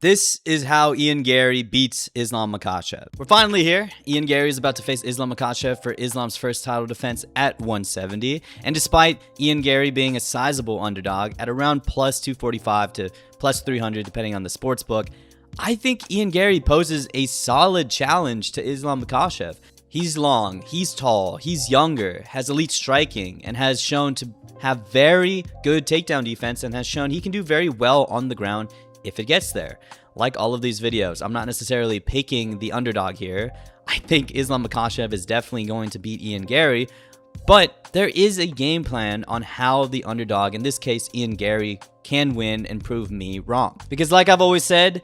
This is how Ian Garry beats Islam Makhachev. We're finally here. Ian Garry is about to face Islam Makhachev for Islam's first title defense at 170. And despite Ian Garry being a sizable underdog at around plus 245 to plus 300, depending on the sports book, I think Ian Garry poses a solid challenge to Islam Makhachev. He's long, he's tall, he's younger, has elite striking, and has shown to have very good takedown defense, and has shown he can do very well on the ground if it gets there. Like all of these videos, I'm not necessarily picking the underdog here. I think Islam Makhachev is definitely going to beat Ian Garry, but there is a game plan on how the underdog, in this case Ian Garry, can win and prove me wrong. Because like I've always said,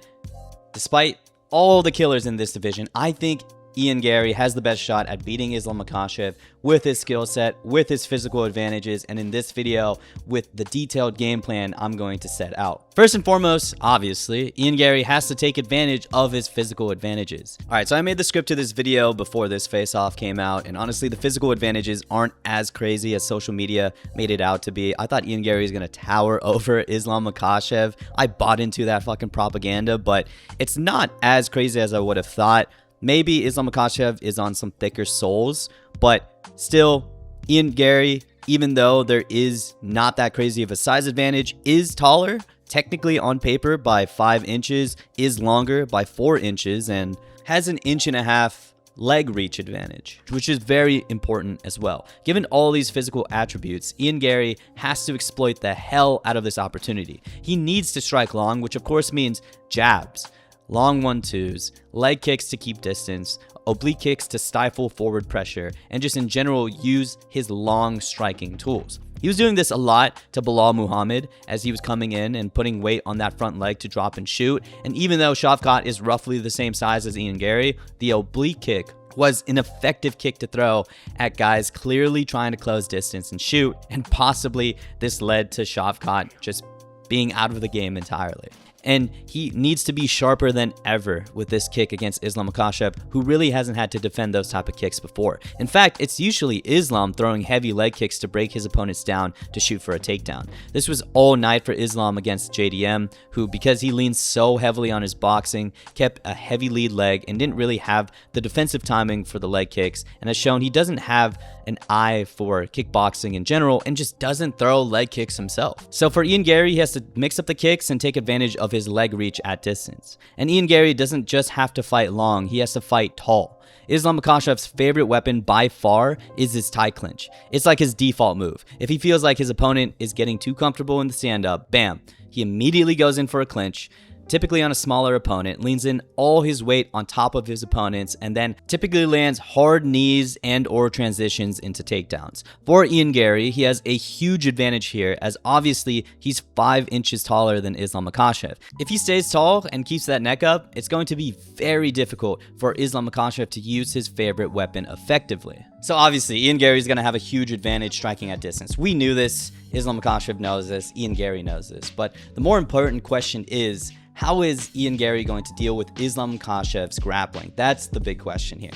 despite all the killers in this division, I think Ian Garry has the best shot at beating Islam Makhachev with his skill set, with his physical advantages, and in this video, with the detailed game plan I'm going to set out. First and foremost, obviously, Ian Garry has to take advantage of his physical advantages. Alright, so I made the script to this video before this face-off came out, and honestly, the physical advantages aren't as crazy as social media made it out to be. I thought Ian Garry was going to tower over Islam Makhachev. I bought into that fucking propaganda, but it's not as crazy as I would have thought. Maybe Islam Makhachev is on some thicker soles, but still, Ian Garry, even though there is not that crazy of a size advantage, is taller, technically on paper by 5 inches, is longer by 4 inches, and has an 1.5 inch leg reach advantage, which is very important as well. Given all these physical attributes, Ian Garry has to exploit the hell out of this opportunity. He needs to strike long, which of course means jabs, long 1-2s, leg kicks to keep distance, oblique kicks to stifle forward pressure, and just in general use his long striking tools. He was doing this a lot to Belal Muhammad as he was coming in and putting weight on that front leg to drop and shoot, and even though Shavkat is roughly the same size as Ian Garry, the oblique kick was an effective kick to throw at guys clearly trying to close distance and shoot, and possibly this led to Shavkat just being out of the game entirely. And he needs to be sharper than ever with this kick against Islam Makhachev, who really hasn't had to defend those type of kicks before. In fact, it's usually Islam throwing heavy leg kicks to break his opponents down to shoot for a takedown. This was all night for Islam against JDM, who, because he leans so heavily on his boxing, kept a heavy lead leg and didn't really have the defensive timing for the leg kicks, and has shown he doesn't have an eye for kickboxing in general and just doesn't throw leg kicks himself. So for Ian Garry, he has to mix up the kicks and take advantage of his leg reach at distance. And Ian Garry doesn't just have to fight long, he has to fight tall. Islam Makhachev's favorite weapon by far is his tie clinch. It's like his default move. If he feels like his opponent is getting too comfortable in the stand-up, bam, he immediately goes in for a clinch, typically on a smaller opponent, leans in all his weight on top of his opponents, and then typically lands hard knees and or transitions into takedowns. For Ian Garry, he has a huge advantage here, as obviously he's 5 inches taller than Islam Makhachev. If he stays tall and keeps that neck up, it's going to be very difficult for Islam Makhachev to use his favorite weapon effectively. So obviously, Ian Garry is going to have a huge advantage striking at distance. We knew this, Islam Makhachev knows this, Ian Garry knows this, but the more important question is, how is Ian Garry going to deal with Islam Makhachev's grappling? That's the big question here.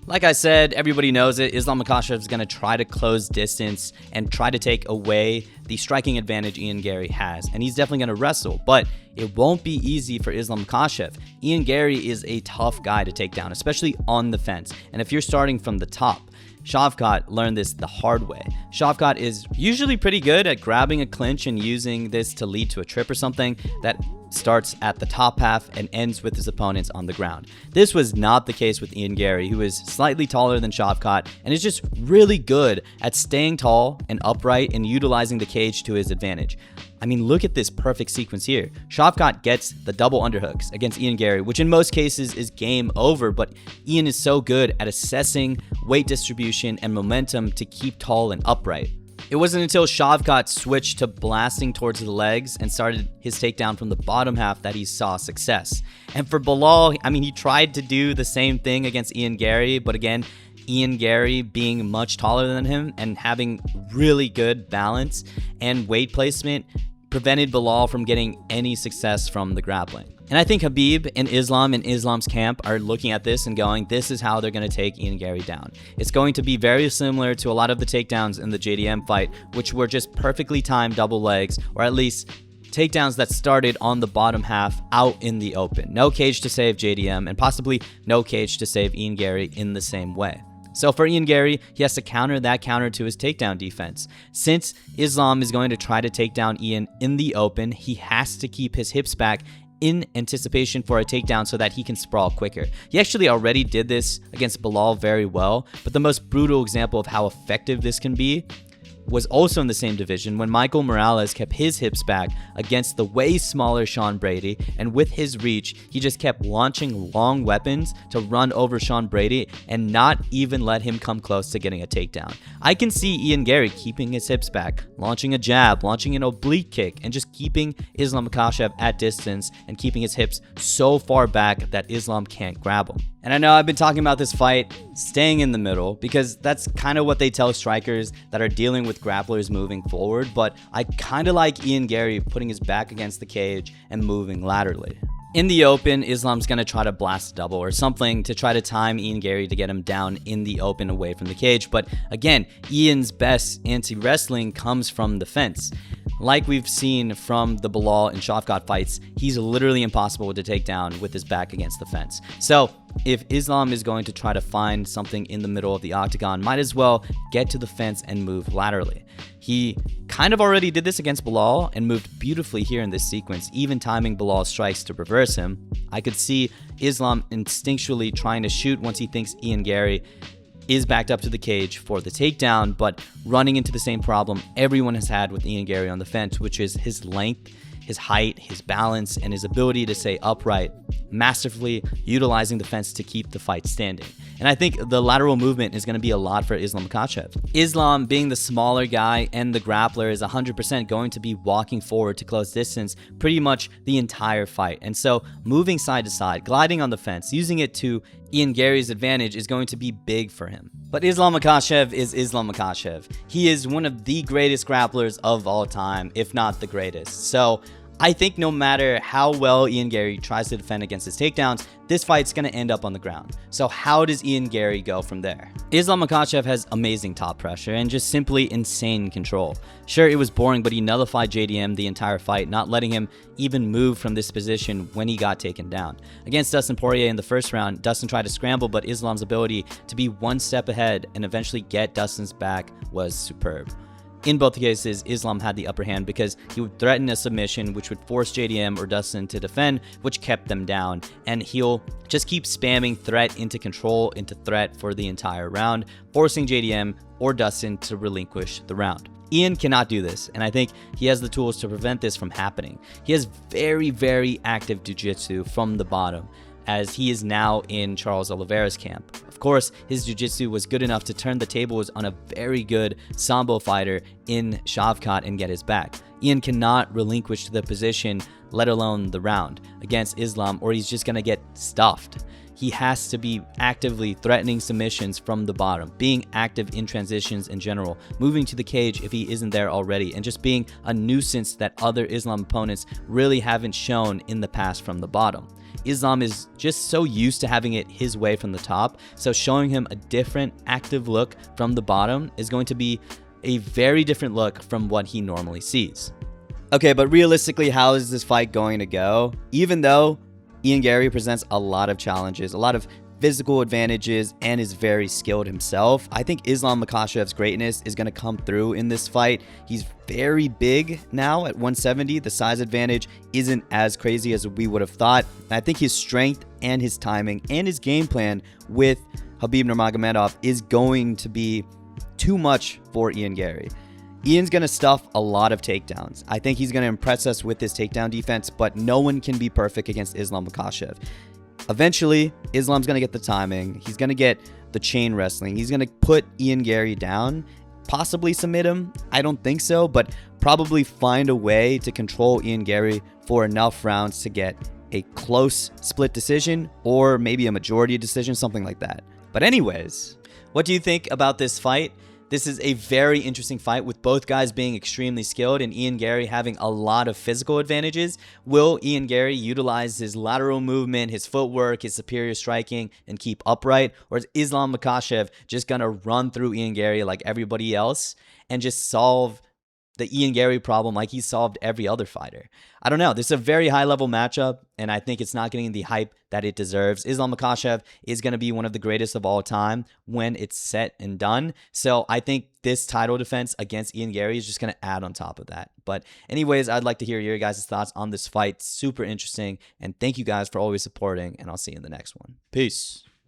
Like I said, everybody knows it. Islam Makhachev is going to try to close distance and try to take away the striking advantage Ian Garry has. And he's definitely going to wrestle, but it won't be easy for Islam Makhachev. Ian Garry is a tough guy to take down, especially on the fence. And if you're starting from the top, Shavkat learned this the hard way. Shavkat is usually pretty good at grabbing a clinch and using this to lead to a trip or something that starts at the top half and ends with his opponents on the ground. This was not the case with Ian Garry, who is slightly taller than Shavkat and is just really good at staying tall and upright and utilizing the cage to his advantage. I mean, look at this perfect sequence here. Shavkat gets the double underhooks against Ian Garry, which in most cases is game over, but Ian is so good at assessing weight distribution and momentum to keep tall and upright. It wasn't until Shavkat switched to blasting towards the legs and started his takedown from the bottom half that he saw success. And for Belal, I mean, he tried to do the same thing against Ian Garry, but again, Ian Garry being much taller than him and having really good balance and weight placement prevented Belal from getting any success from the grappling. And I think Khabib and Islam's camp are looking at this and going, this is how they're going to take Ian Garry down. It's going to be very similar to a lot of the takedowns in the JDM fight, which were just perfectly timed double legs, or at least takedowns that started on the bottom half out in the open. No cage to save JDM, and possibly no cage to save Ian Garry in the same way. So for Ian Garry, he has to counter that counter to his takedown defense. Since Islam is going to try to take down Ian in the open, he has to keep his hips back in anticipation for a takedown so that he can sprawl quicker. He actually already did this against Bilal very well, but the most brutal example of how effective this can be was also in the same division when Michael Morales kept his hips back against the way smaller Sean Brady, and with his reach, he just kept launching long weapons to run over Sean Brady and not even let him come close to getting a takedown. I can see Ian Garry keeping his hips back, launching a jab, launching an oblique kick, and just keeping Islam Makhachev at distance and keeping his hips so far back that Islam can't grab him. And I know I've been talking about this fight staying in the middle because that's kind of what they tell strikers that are dealing with grapplers moving forward, but I kind of like Ian Garry putting his back against the cage and moving laterally. In the open, Islam's going to try to blast a double or something to try to time Ian Garry to get him down in the open away from the cage, but again, Ian's best anti-wrestling comes from the fence. Like we've seen from the Bilal and Shavkat fights, he's literally impossible to take down with his back against the fence. So if Islam is going to try to find something in the middle of the octagon, might as well get to the fence and move laterally. He kind of already did this against Bilal and moved beautifully here in this sequence, even timing Bilal's strikes to reverse him. I could see Islam instinctually trying to shoot once he thinks Ian Garry is backed up to the cage for the takedown, but running into the same problem everyone has had with Ian Garry on the fence, which is his length, his height, his balance, and his ability to stay upright, masterfully utilizing the fence to keep the fight standing. And I think the lateral movement is going to be a lot for Islam Makhachev. Islam, being the smaller guy and the grappler, is 100% going to be walking forward to close distance pretty much the entire fight. And so moving side to side, gliding on the fence, using it to Ian Garry's advantage is going to be big for him. But Islam Makhachev is Islam Makhachev. He is one of the greatest grapplers of all time, if not the greatest. So I think no matter how well Ian Garry tries to defend against his takedowns, this fight's going to end up on the ground. So how does Ian Garry go from there? Islam Makhachev has amazing top pressure and just simply insane control. Sure, it was boring, but he nullified JDM the entire fight, not letting him even move from this position when he got taken down. Against Dustin Poirier in the first round, Dustin tried to scramble, but Islam's ability to be one step ahead and eventually get Dustin's back was superb. In both cases, Islam had the upper hand because he would threaten a submission, which would force JDM or Dustin to defend, which kept them down. And he'll just keep spamming threat into control into threat for the entire round, forcing JDM or Dustin to relinquish the round. Ian cannot do this, and I think he has the tools to prevent this from happening. He has very, very active jiu-jitsu from the bottom, as he is now in Charles Oliveira's camp. Of course, his jiu-jitsu was good enough to turn the tables on a very good sambo fighter in Shavkat and get his back. Ian cannot relinquish the position, let alone the round, against Islam, or he's just going to get stuffed. He has to be actively threatening submissions from the bottom, being active in transitions in general, moving to the cage if he isn't there already, and just being a nuisance that other Islam opponents really haven't shown in the past from the bottom. Islam is just so used to having it his way from the top, so showing him a different active look from the bottom is going to be a very different look from what he normally sees. Okay, but realistically, how is this fight going to go? Even though Ian Garry presents a lot of challenges, a lot of physical advantages, and is very skilled himself, I think Islam Makhachev's greatness is going to come through in this fight. He's very big now at 170. The size advantage isn't as crazy as we would have thought. And I think his strength and his timing and his game plan with Khabib Nurmagomedov is going to be too much for Ian Garry. Ian's going to stuff a lot of takedowns. I think he's going to impress us with his takedown defense, but no one can be perfect against Islam Makhachev. Eventually, Islam's going to get the timing. He's going to get the chain wrestling. He's going to put Ian Garry down, possibly submit him. I don't think so, but probably find a way to control Ian Garry for enough rounds to get a close split decision or maybe a majority decision, something like that. But anyways, what do you think about this fight? This is a very interesting fight with both guys being extremely skilled and Ian Garry having a lot of physical advantages. Will Ian Garry utilize his lateral movement, his footwork, his superior striking, and keep upright? Or is Islam Makhachev just going to run through Ian Garry like everybody else and just solve the Ian Garry problem like he solved every other fighter. I don't know. This is a very high-level matchup, and I think it's not getting the hype that it deserves. Islam Makhachev is going to be one of the greatest of all time when it's set and done. So I think this title defense against Ian Garry is just going to add on top of that. But anyways, I'd like to hear your guys' thoughts on this fight. Super interesting. And thank you guys for always supporting, and I'll see you in the next one. Peace.